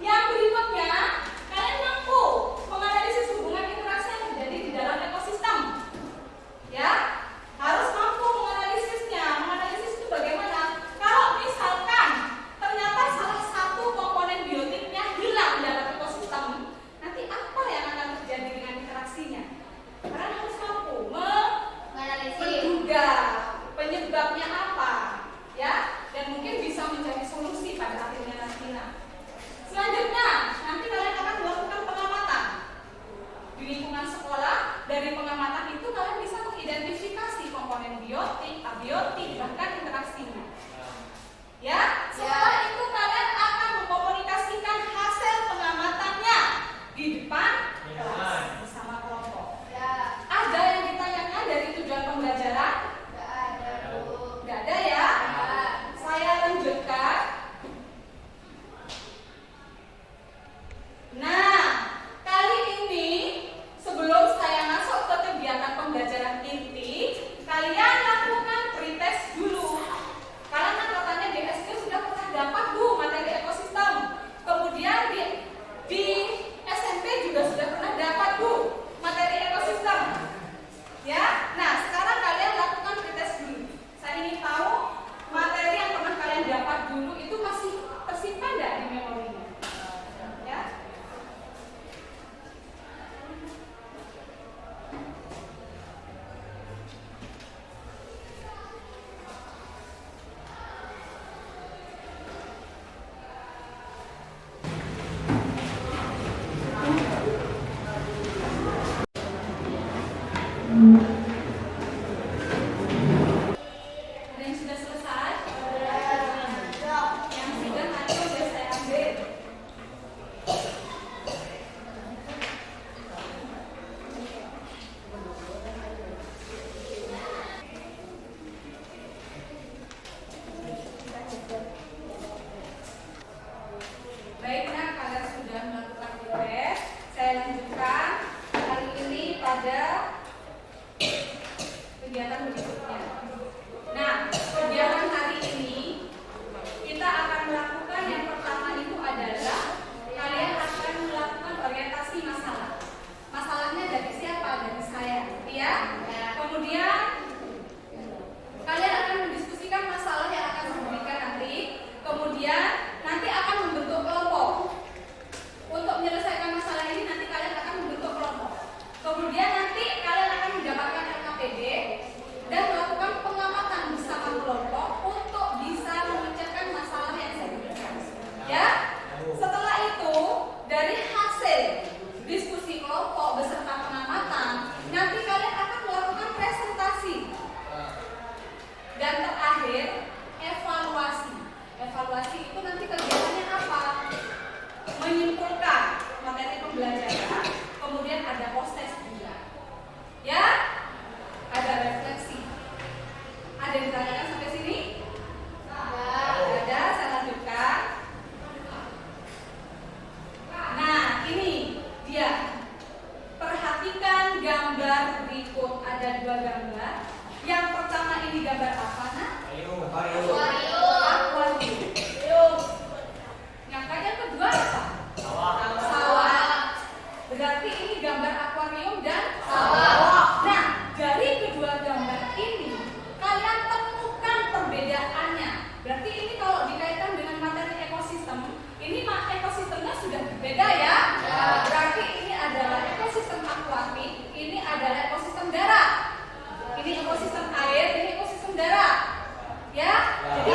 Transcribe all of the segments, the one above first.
Yang berikutnya, kalian mampu menganalisis hubungan interaksi yang terjadi di dalam ekosistem. Ada yang sudah selesai? Yang sudah nanti sudah saya ambil. Baiklah, kalian sudah melakukan tes. Saya lanjutkan kali ini pada kegiatan berikutnya. Nah, kegiatan hari ini kita akan melakukan yang pertama itu adalah kalian akan melakukan orientasi masalah. Masalahnya dari siapa? Dari saya, ya. Kemudian kalian akan mendiskusikan masalah yang akan diberikan nanti. Kemudian nanti akan membentuk kelompok. Untuk menyelesaikan masalah ini nanti kalian akan membentuk kelompok. Kemudian nanti kalian akan mendapatkan LKPD dan melakukan pengamatan bersama kelompok untuk bisa memecahkan masalah yang saya berikan. Ya. Setelah itu dari hasil diskusi kelompok beserta pengamatan, nanti kalian akan melakukan presentasi. Dan terakhir evaluasi. Evaluasi itu nanti kegiatannya apa? Menyimpulkan materi pembelajaran, kemudian ada post-test juga. Ya? Ada refleksi. Ada yang ditanyakan sampai sini? Ada, saya lanjutkan. Nah, ini dia. Perhatikan gambar berikut. Ada 2 gambar. Yang pertama ini gambar apa, Nak? Akuarium. Yang kedua apa? Sawah. Berarti ini gambar akuarium dan sawah. Nah, dari kedua gambar ini kalian temukan perbedaannya. Berarti ini kalau dikaitkan dengan materi ekosistem, ini ekosistemnya sudah berbeda ya. Berarti ini adalah ekosistem akuatik, ini adalah ekosistem darat. Ini ekosistem air, ini ekosistem darat. Ya. Jadi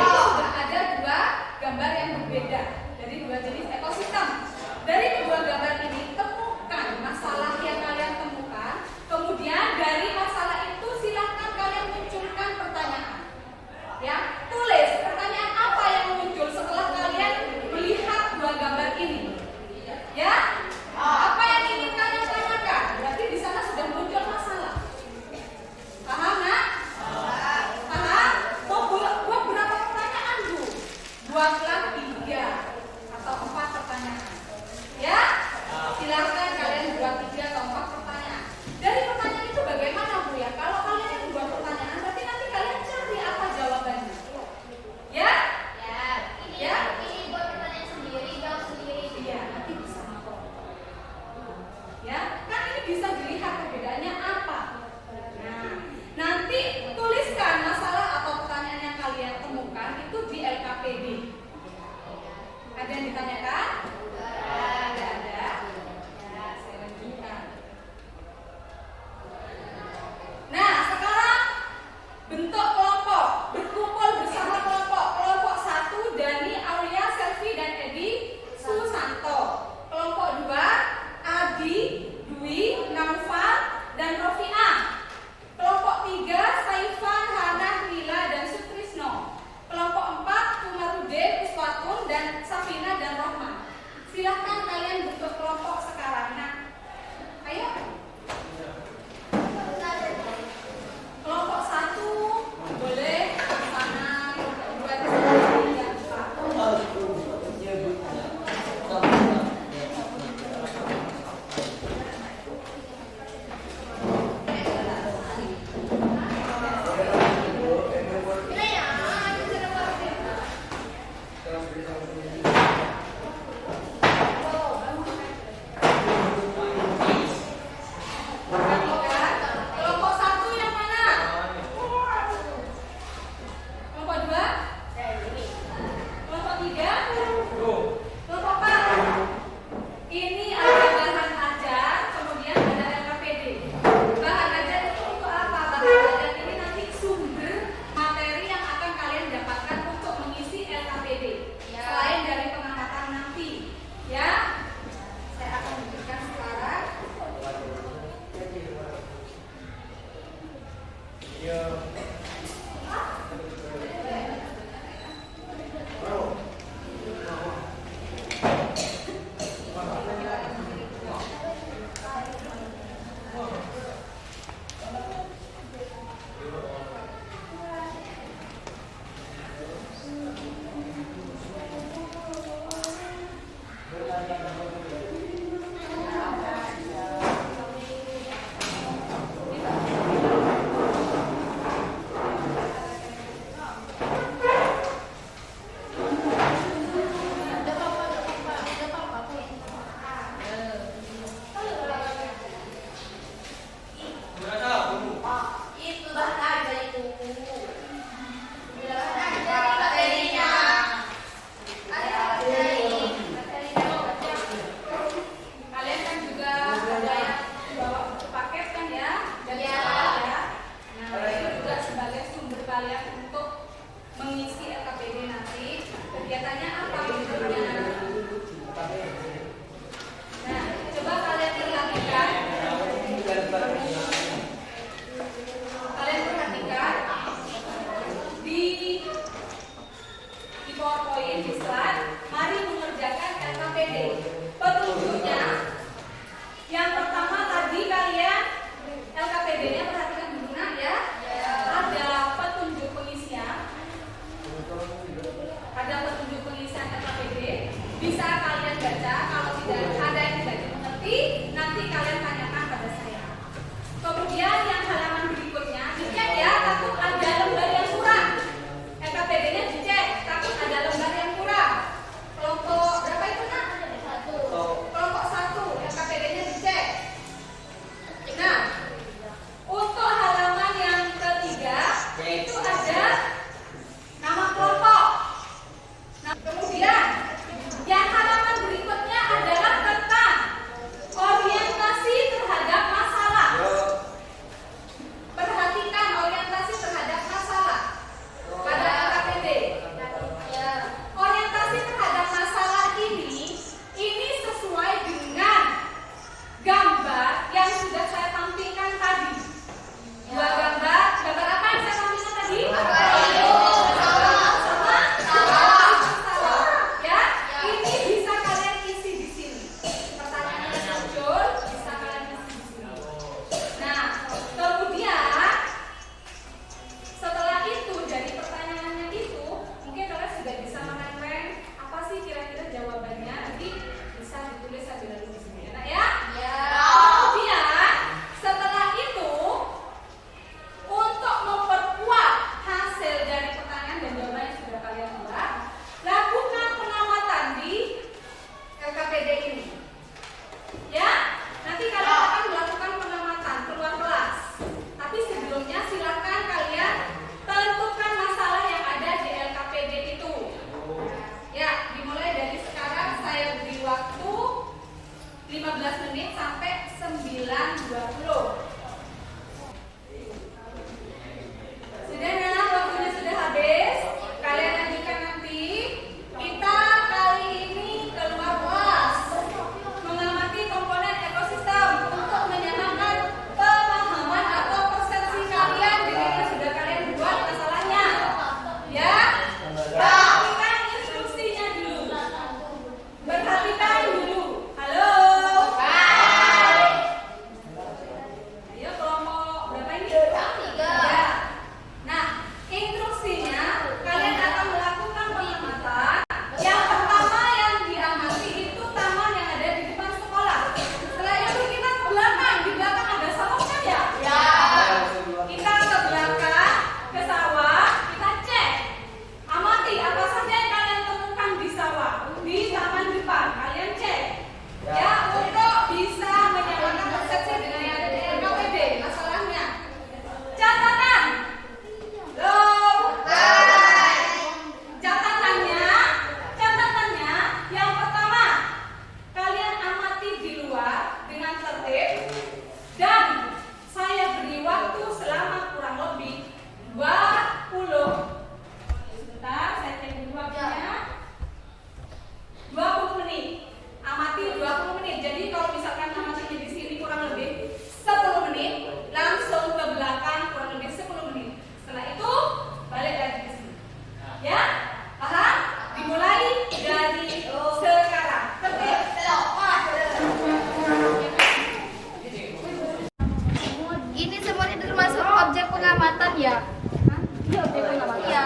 Iya. Hah? Iya objek pengamatan. Iya.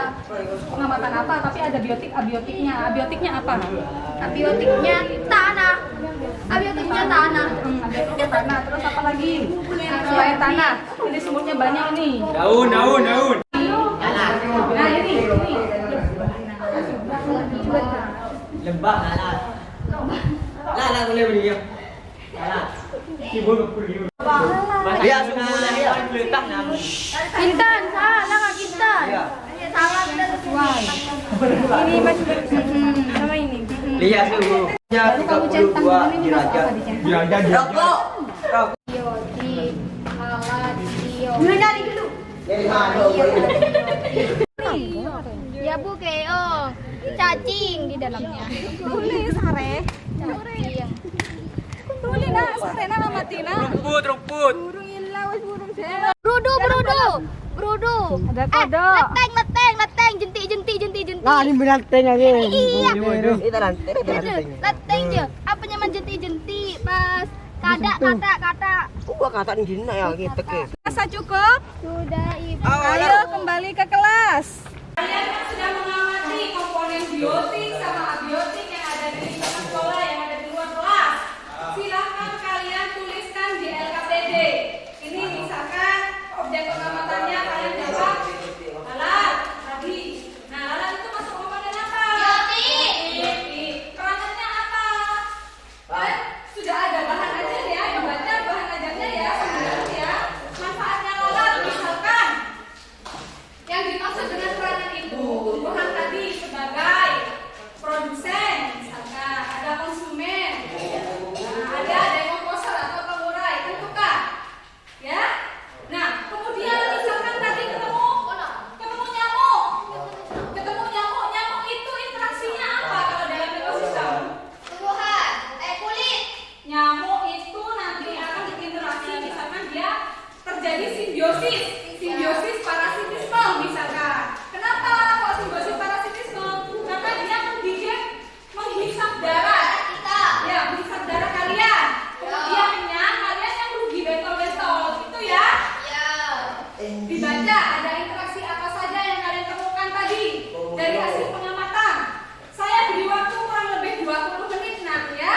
Pengamatan apa? Tapi ada biotik, abiotiknya. Abiotiknya apa? Abiotiknya tanah. Abiotiknya tanah. Abiotiknya tanah. Terus apa lagi? Selain tanah. Ini semutnya banyak nih. Daun. Nah ini. Lembah lalat. Lalat boleh beli ya. Lalat. Kibul kepul. Dia semula dia letak nama. Intan, salah nggak Intan? Iya. Salah kita sesuai. Ini mas sama ini. Lihat dulu. Ya 32 derajat. Derajat. Rokok. Biotik, alat, bio. Dari mana? Ya bu keo, cacing di dalamnya. Tulis sare. Cacing. Tulis nak, sarena amatina. Rumput. Burung ilau, burung saya. Brudu. Ada kodok. Leteng, jentik. Nah, ini binatang lagi. Iya. Itu lantai. Leteng je. Apa nyaman jentik pas kata. Gua kata gini ya kita ke. Rasa cukup? Sudah ibu. Ayo kembali ke kelas. Kalian kan sudah mengamati komponen biotik sama abiotik yang ada di lingkungan sekolah, yang ada di luar kelas. Silakan kalian tuliskan di LKPD. Ini misalkan objek pengamatannya kalian jawab lalat tadi. Nah, lalat itu masuk komponen apa? Biotik. Peranannya apa? Sudah ada bahan ajar ya, dibaca bahan ajarnya ya, sebenarnya ya. Manfaatnya lalat misalkan yang dimaksud dengan peranan itu tumbuhan tadi sebagai produsen, misalkan ada konsumen, ada dekomposer atau pengurai, tentukah? Ya. Nah, kemudian misalkan tadi ketemu nyamuk itu interaksinya apa kalau dalam ekosistem? Kulit. Nyamuk itu nanti akan berinteraksi, misalkan dia terjadi simbiosis parasitisme misalkan. Kenapa kok simbiosis parasitisme? Karena dia menghisap darah kita. Ya, menghisap darah kalian. Kemudiannya kalian yang rugi bentol-bentol itu ya. Dibaca ada interaksi apa saja yang kalian temukan tadi dari hasil pengamatan. Saya beri waktu kurang lebih 20 menit nak ya.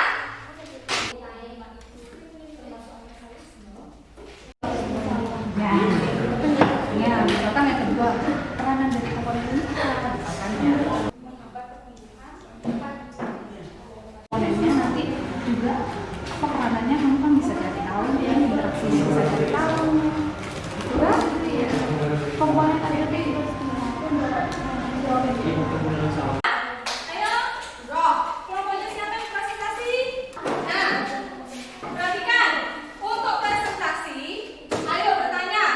Ya, misalkan yang kedua, peranan dari komponen ini apa misalkannya? Menghambat pertumbuhan komponennya nanti juga apa peranannya kamu kan bisa jadi tahu ya, interaksi bisa jadi tahu. Kan? Komponen abiotik itu ayo, roh, kelompoknya siapa yang presentasi? Nah, perhatikan, untuk presentasi, ayo bertanya.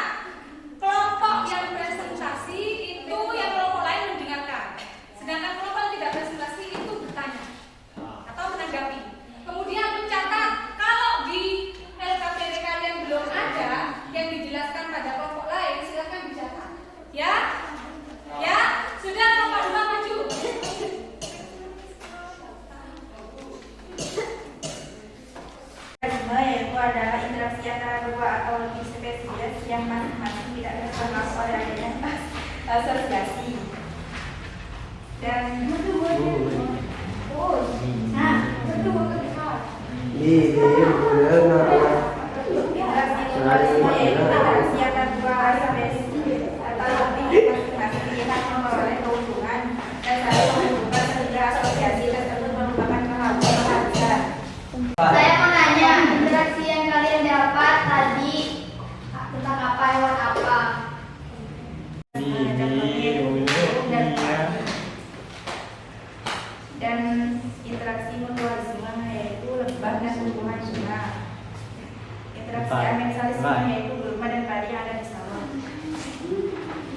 Kelompok yang presentasi itu yang kelompok lain mendengarkan. Sedangkan kelompok yang tidak presentasi itu bertanya atau menanggapi. Kemudian mencatat kalau di LKPD kalian belum ada yang dijelaskan pada kelompok lain, silakan dicatat. Ya? Ya? Sudah kelompok 2 maju. Yaitu adalah interaksi antara dua atau lebih spesies yang masing-masing tidak termasuk oleh adanya asosiasi. Dan interaksi antara dua spesies atau lebih masing-masing yang memperoleh keuntungan dan saling menghubungkan sehingga asosiasi tersebut merupakan keharusan. Saya mau nanya, interaksi yang kalian dapat tadi tentang apa, hewan apa? Dan interaksi mutualisme yaitu lebah dan tumbuhan bunga. Interaksi amensalisme yaitu gulma dan padi yang ada di sawah.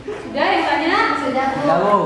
Sudah yang tanya? Sudah bu. Jauh.